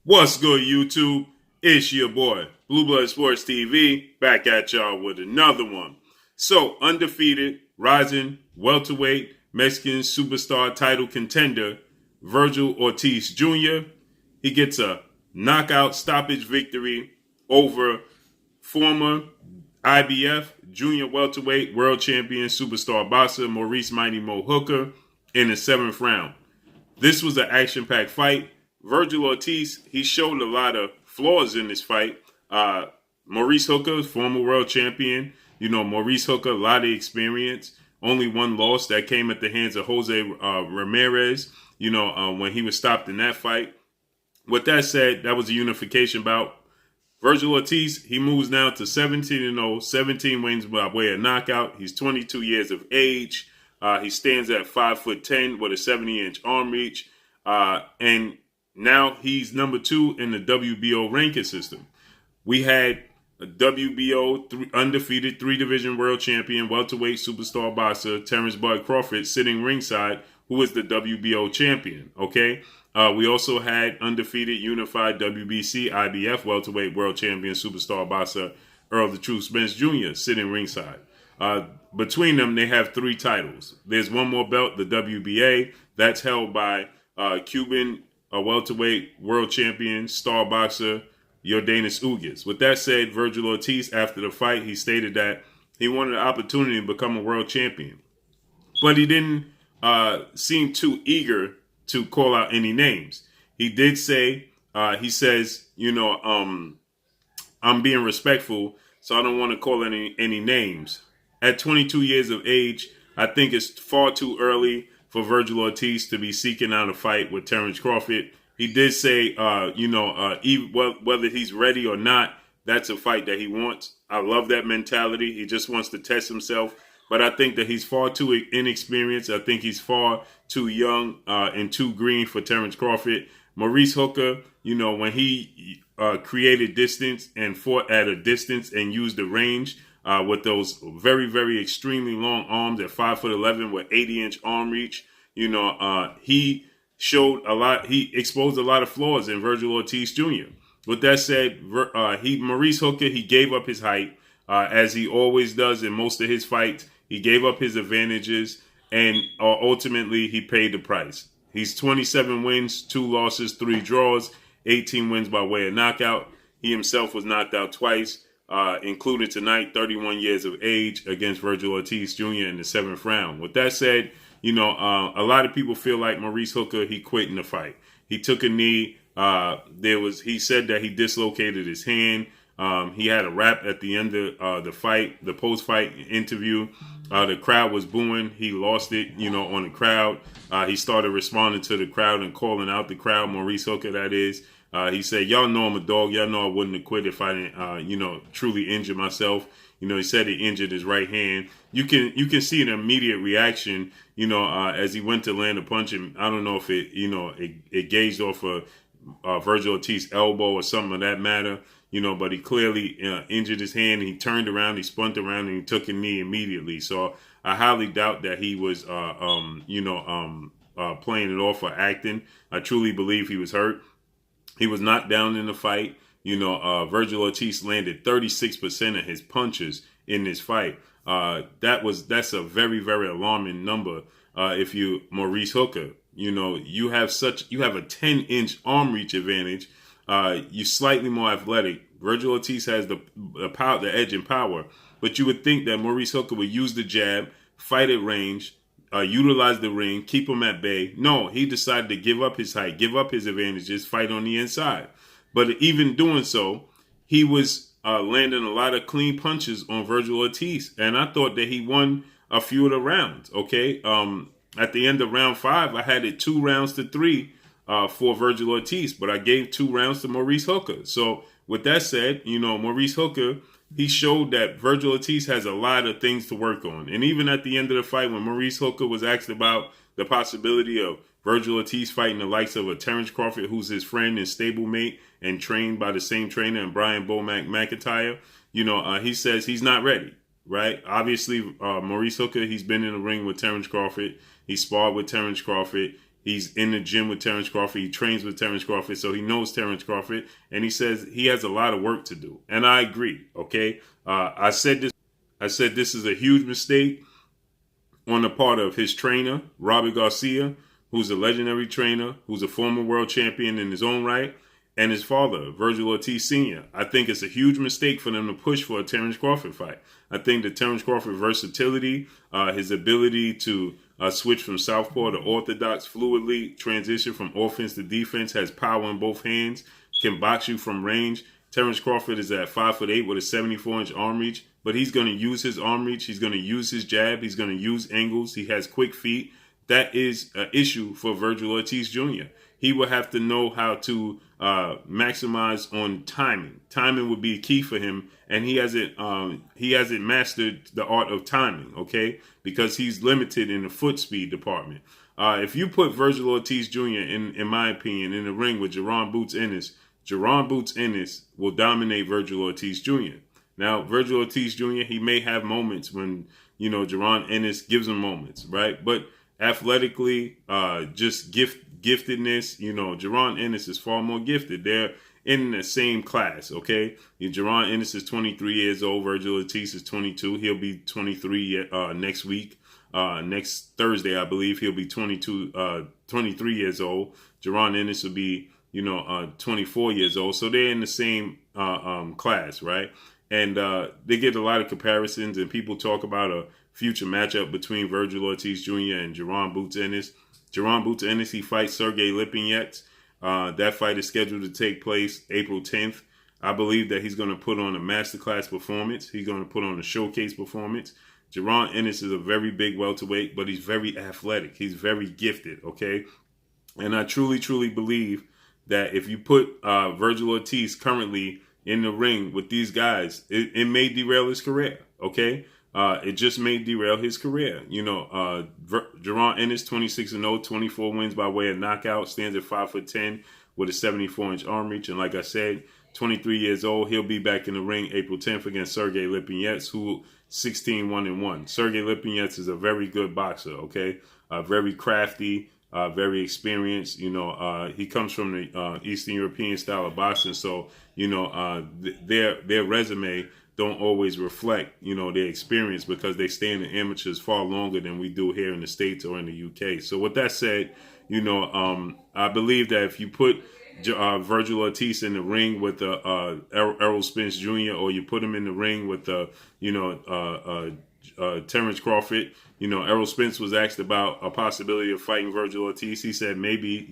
What's good, YouTube? It's your boy, Blue Blood Sports TV, back at y'all with another one. So, undefeated, rising, welterweight, Mexican superstar title contender, Vergil Ortiz Jr. He gets a knockout stoppage victory over former IBF junior welterweight world champion superstar boxer Maurice Mighty Mo Hooker in the 7th round. This was an action-packed fight. Vergil Ortiz, he showed a lot of flaws in this fight. Maurice Hooker, former world champion. Maurice Hooker, a lot of experience. Only one loss that came at the hands of Jose Ramirez, when he was stopped in that fight. With that said, that was a unification bout. Vergil Ortiz, he moves now to 17-0, 17 wins by way of knockout. He's 22 years of age. He stands at 5'10" with a 70-inch arm reach. And now he's number 2 in the WBO ranking system. We had a WBO undefeated 3-division world champion, welterweight superstar boxer, Terence Crawford, sitting ringside, who is the WBO champion, okay? We also had undefeated unified WBC IBF welterweight world champion superstar boxer, Errol the Truth Spence Jr., sitting ringside. Between them, they have 3 titles. There's one more belt, the WBA, that's held by Cuban welterweight world champion, star boxer, Yordenis Ugas. With that said, Vergil Ortiz, after the fight, he stated that he wanted an opportunity to become a world champion. But he didn't seem too eager to call out any names. He did say, he says, I'm being respectful, so I don't want to call any names. At 22 years of age, I think it's far too early for Vergil Ortiz to be seeking out a fight with Terence Crawford. He did say, whether he's ready or not, that's a fight that he wants. I love that mentality. He just wants to test himself. But I think that he's far too inexperienced. I think he's far too young and too green for Terence Crawford. Maurice Hooker, when he created distance and fought at a distance and used the range with those very, very extremely long arms at 5'11" with 80-inch arm reach, he showed a lot. He exposed a lot of flaws in Vergil Ortiz Jr. With that said, Maurice Hooker, he gave up his height as he always does in most of his fights. He gave up his advantages, and ultimately he paid the price. He's 27 wins, 2 losses, 3 draws, 18 wins by way of knockout. He himself was knocked out twice, including tonight, 31 years of age against Vergil Ortiz Jr. in the 7th round. With that said, a lot of people feel like Maurice Hooker, he quit in the fight. He took a knee. He said that he dislocated his hand. He had a rap at the end of the fight, the post-fight interview. The crowd was booing. He lost it, on the crowd. He started responding to the crowd and calling out the crowd, Maurice Hooker, that is. He said, y'all know I'm a dog. Y'all know I wouldn't have quit if I didn't, truly injure myself. He said he injured his right hand. You can see an immediate reaction, as he went to land a punch. And I don't know if it gauged off of Vergil Ortiz's elbow or something of that matter. But he clearly injured his hand. He turned around, he spun around, and he took a knee immediately. So I highly doubt that he was, playing it off or acting. I truly believe he was hurt. He was knocked down in the fight. Vergil Ortiz landed 36% of his punches in this fight. That's a very, very alarming number. If you Maurice Hooker, you have a 10-inch arm reach advantage. You're slightly more athletic. Vergil Ortiz has the power, the edge and power. But you would think that Maurice Hooker would use the jab, fight at range, utilize the ring, keep him at bay. No, he decided to give up his height, give up his advantages, fight on the inside. But even doing so, he was landing a lot of clean punches on Vergil Ortiz. And I thought that he won a few of the rounds, okay? At the end of round 5, I had it 2 rounds to 3 for Vergil Ortiz, but I gave 2 rounds to Maurice Hooker. So with that said, Maurice Hooker, he showed that Vergil Ortiz has a lot of things to work on. And even at the end of the fight, when Maurice Hooker was asked about the possibility of Vergil Ortiz fighting the likes of a Terence Crawford, who's his friend and stablemate and trained by the same trainer, and Brian Bomac McIntyre, he says he's not ready, right? Obviously, Maurice Hooker, he's been in the ring with Terence Crawford. He sparred with Terence Crawford. He's in the gym with Terence Crawford. He trains with Terence Crawford, so he knows Terence Crawford. And he says he has a lot of work to do. And I agree, okay? I said this is a huge mistake on the part of his trainer, Robbie Garcia, who's a legendary trainer, who's a former world champion in his own right, and his father, Vergil Ortiz Sr. I think it's a huge mistake for them to push for a Terence Crawford fight. I think that Terence Crawford versatility, his ability to switch from southpaw to orthodox fluidly, transition from offense to defense, has power in both hands, can box you from range. Terence Crawford is at 5'8" with a 74-inch arm reach, but he's going to use his arm reach. He's going to use his jab. He's going to use angles. He has quick feet. That is an issue for Vergil Ortiz Jr. He will have to know how to maximize on timing. Timing would be key for him, and he hasn't mastered the art of timing, okay? Because he's limited in the foot speed department. If you put Vergil Ortiz Jr., in my opinion, in the ring with Jaron Boots Ennis will dominate Vergil Ortiz Jr. Now, Vergil Ortiz Jr., he may have moments when, Jaron Ennis gives him moments, right? But athletically, just giftedness, Jaron Ennis is far more gifted. They're in the same class, okay? Jaron Ennis is 23 years old. Vergil Ortiz is 22. He'll be 23 next week. Next Thursday, I believe, he'll be 23 years old. Jaron Ennis will be 24 years old. So they're in the same class, right? And they get a lot of comparisons, and people talk about a future matchup between Vergil Ortiz Jr. and Jaron Boots Ennis. Jaron Boots Ennis, he fights Sergey Lipinets. That fight is scheduled to take place April 10th. I believe that he's going to put on a masterclass performance. He's going to put on a showcase performance. Jaron Ennis is a very big welterweight, but he's very athletic. He's very gifted, okay? And I truly, truly believe that if you put Vergil Ortiz currently in the ring with these guys, it may derail his career, okay? It just may derail his career. Jaron Ennis, 26-0, 24 wins by way of knockout, stands at 5'10" with a 74-inch arm reach. And like I said, 23 years old, he'll be back in the ring April 10th against Sergey Lipinets, who 16-1-1. Sergey Lipinets is a very good boxer, okay? Very crafty, very experienced. He comes from the Eastern European style of boxing, so their resume don't always reflect their experience, because they stay in the amateurs far longer than we do here in the States or in the UK. So with that said, I believe that if you put Vergil Ortiz in the ring with Errol Spence Jr., or you put him in the ring with Terence Crawford. Errol Spence was asked about a possibility of fighting Vergil Ortiz. He said maybe,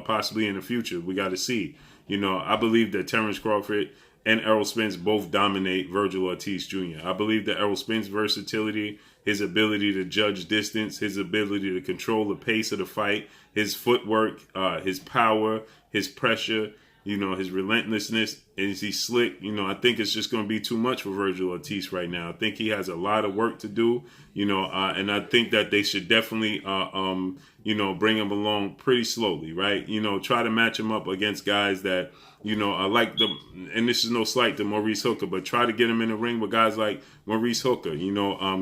possibly in the future. We got to see. I believe that Terence Crawford and Errol Spence both dominate Vergil Ortiz Jr. I believe that Errol Spence's versatility, his ability to judge distance, his ability to control the pace of the fight, his footwork, his power, his pressure, his relentlessness, is he slick? I think it's just going to be too much for Vergil Ortiz right now. I think he has a lot of work to do, and I think that they should definitely, bring him along pretty slowly, right? Try to match him up against guys that, I like them, and this is no slight to Maurice Hooker, but try to get him in the ring with guys like Maurice Hooker,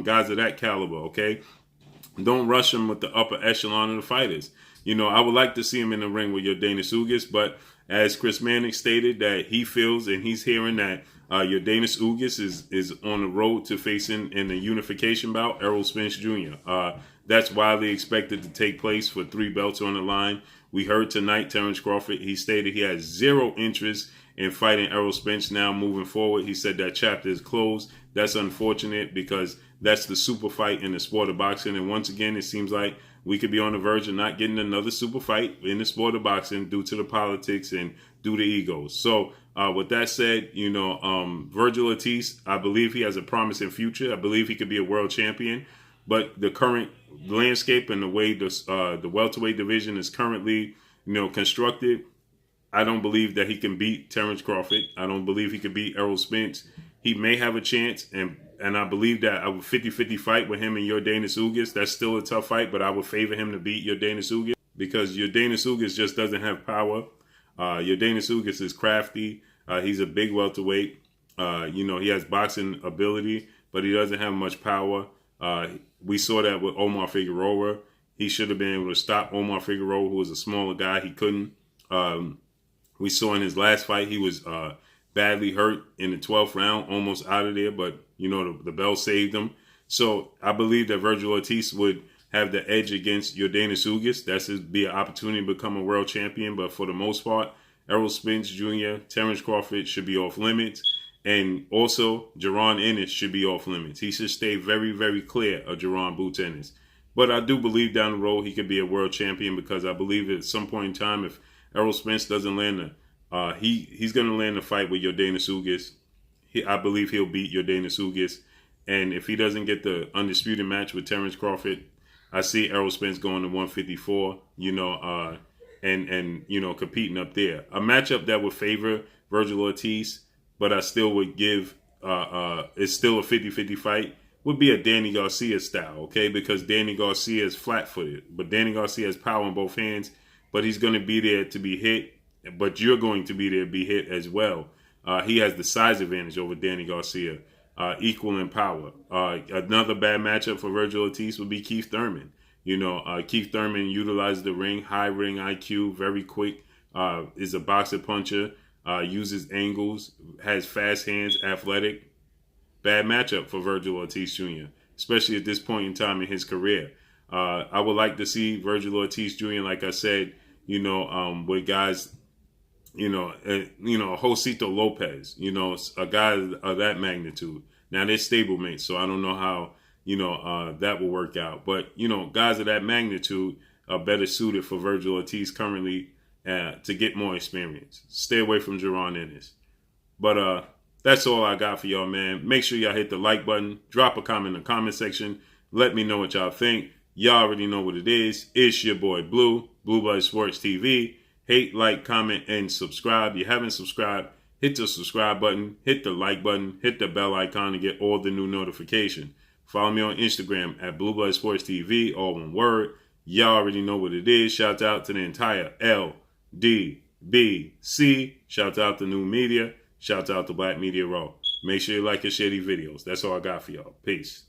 guys of that caliber, okay? Don't rush him with the upper echelon of the fighters. I would like to see him in the ring with your Danis Ugas, but as Chris Mannix stated, that he feels and he's hearing that your Danis Ugas is on the road to facing in the unification bout Errol Spence Jr. That's widely expected to take place for 3 belts on the line. We heard tonight Terence Crawford, he stated he has zero interest in fighting Errol Spence now moving forward. He said that chapter is closed. That's unfortunate, because that's the super fight in the sport of boxing. And once again, it seems like we could be on the verge of not getting another super fight in the sport of boxing due to the politics and due to egos. So with that said, Vergil Ortiz, I believe he has a promising future. I believe he could be a world champion. But the current landscape and the way the welterweight division is currently, constructed, I don't believe that he can beat Terence Crawford. I don't believe he can beat Errol Spence. He may have a chance, and I believe that a 50-50 fight with him and your Danis Ugas, that's still a tough fight, but I would favor him to beat your Danis Ugas, because your Danis Ugas just doesn't have power. Your Danis Ugas is crafty. He's a big welterweight. He has boxing ability, but he doesn't have much power. We saw that with Omar Figueroa. He should have been able to stop Omar Figueroa, who was a smaller guy. He couldn't. We saw in his last fight, he was badly hurt in the 12th round, almost out of there, but, you know, the bell saved him. So I believe that Vergil Ortiz would have the edge against Yordenis Ugas. That's be an opportunity to become a world champion. But for the most part, Errol Spence Jr., Terence Crawford should be off limits. And also, Jaron Ennis should be off limits. He should stay very, very clear of Jaron Boots Ennis. But I do believe down the road he could be a world champion, because I believe at some point in time, if Errol Spence doesn't land he's going to land a fight with Yordenis Ugas. I believe he'll beat Yordenis Ugas. And if he doesn't get the undisputed match with Terence Crawford, I see Errol Spence going to 154, and competing up there. A matchup that would favor Vergil Ortiz, but I still would give, it's still a 50-50 fight, would be a Danny Garcia style, okay? Because Danny Garcia is flat-footed, but Danny Garcia has power in both hands, but he's going to be there to be hit, but you're going to be there to be hit as well. He has the size advantage over Danny Garcia, equal in power. Another bad matchup for Vergil Ortiz would be Keith Thurman. Keith Thurman utilizes the ring, high ring IQ, very quick, is a boxer puncher, uses angles, has fast hands, athletic. Bad matchup for Vergil Ortiz Jr., especially at this point in time in his career. I would like to see Vergil Ortiz Jr., like I said, with guys, Josito Lopez, a guy of that magnitude. Now, they're stablemates, so I don't know how, that will work out. But, guys of that magnitude are better suited for Vergil Ortiz currently to get more experience. Stay away from Jaron Ennis. But that's all I got for y'all, man. Make sure y'all hit the like button. Drop a comment in the comment section. Let me know what y'all think. Y'all already know what it is. It's your boy Blue Blood Sports TV. Hate, like, comment, and subscribe. If you haven't subscribed, hit the subscribe button, hit the like button, hit the bell icon to get all the new notifications. Follow me on Instagram at Blue Blood Sports TV, all one word. Y'all already know what it is. Shout out to the entire LDBC. Shout out to New Media. Shout out to Black Media Raw. Make sure you like and share these videos. That's all I got for y'all. Peace.